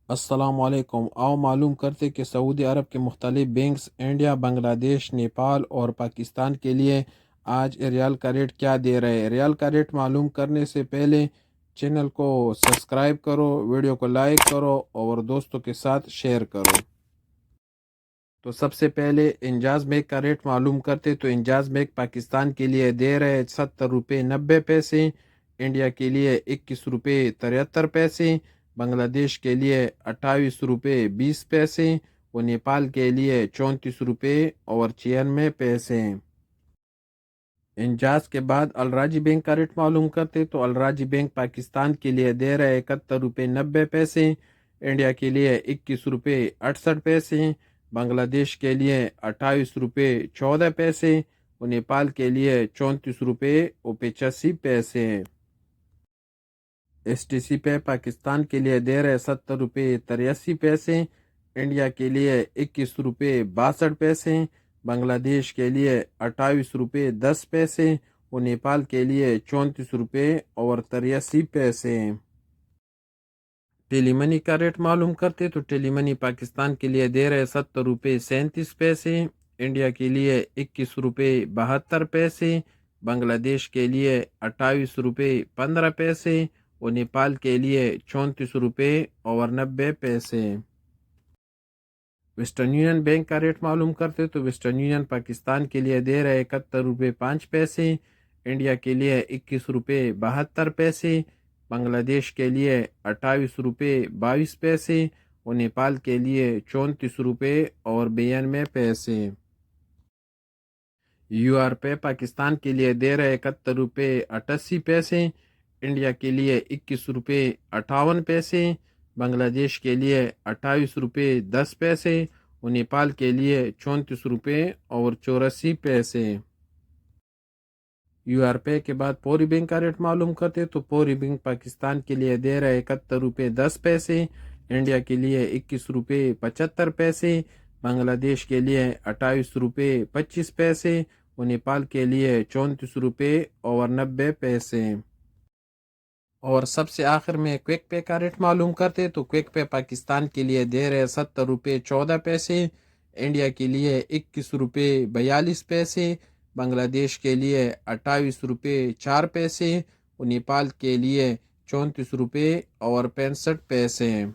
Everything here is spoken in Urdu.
السلام علیکم۔ آؤ معلوم کرتے کہ سعودی عرب کے مختلف بینکس انڈیا، بنگلہ دیش، نیپال اور پاکستان کے لیے آج ریال کا ریٹ کیا دے رہے ہیں۔ ریال کا ریٹ معلوم کرنے سے پہلے چینل کو سبسکرائب کرو، ویڈیو کو لائک کرو اور دوستوں کے ساتھ شیئر کرو۔ تو سب سے پہلے انجاز بینک کا ریٹ معلوم کرتے تو انجاز بینک پاکستان کے لیے دے رہے 70 روپے 90 پیسے، انڈیا کے لیے 21 روپے 73 پیسے، بنگلہ دیش کے لیے 28 روپے 20 پیسے اور نیپال کے لیے 34 روپے 96 پیسے۔ انجاز کے بعد الراجی بینک کا ریٹ معلوم کرتے تو الراجی بینک پاکستان کے لیے دے رہے 71 روپے 90 پیسے، انڈیا کے لیے 21 روپے 68 پیسے، بنگلہ دیش کے لیے 28 روپے 14 پیسے اور نیپال کے لیے 34 روپے 85 پیسے۔ ایس ٹی سی پے پاکستان کے لیے دے رہے 70 روپے 83 پیسے، انڈیا کے لیے 21 روپے 62 پیسے، بنگلہ دیش کے لیے 28 روپے 10 پیسے اور نیپال کے لیے 34 روپے 83 پیسے۔ ٹیلی منی کا ریٹ معلوم کرتے تو ٹیلی منی پاکستان کے لیے دے رہے 70 روپے 37 پیسے، انڈیا کے لیے 21 روپے 72 پیسے، بنگلہ دیش کے لیے 28 روپے 15 پیسے اور نیپال کے لیے 34 روپے 90 پیسے۔ ویسٹرن یونین بینک کا ریٹ معلوم کرتے تو ویسٹرن یونین پاکستان کے لیے دے رہے 71 روپے 5 پیسے، انڈیا کے لیے 21 روپے 72 پیسے، بنگلہ دیش کے لیے 28 روپے 22 پیسے اور نیپال کے لیے 34 روپے 92 پیسے۔ یو آر پے پاکستان کے لیے دے رہے 71 روپے 88 پیسے، انڈیا کے لیے 21 روپے 58 پیسے، بنگلہ دیش کے لیے 28 روپے 10 پیسے اور نیپال کے لیے 34 روپے 84 پیسے۔ یو آر پے کے بعد پوری بینک کا ریٹ معلوم کرتے تو پوری بینک پاکستان کے لیے دے رہے 71 روپے 10 پیسے، انڈیا کے لیے 21 روپے 75 پیسے، بنگلہ دیش کے لیے 28 روپے 25 پیسے اور نیپال کے لیے 34 روپے 90 پیسے۔ اور سب سے آخر میں کوئک پے کا ریٹ معلوم کرتے تو کوئک پے پاکستان کے لیے دے رہے 70 روپے 14 پیسے، انڈیا کے لیے 21 روپے 42 پیسے، بنگلہ دیش کے لیے 28 روپے 4 پیسے اور نیپال کے لیے 34 روپے 65 پیسے۔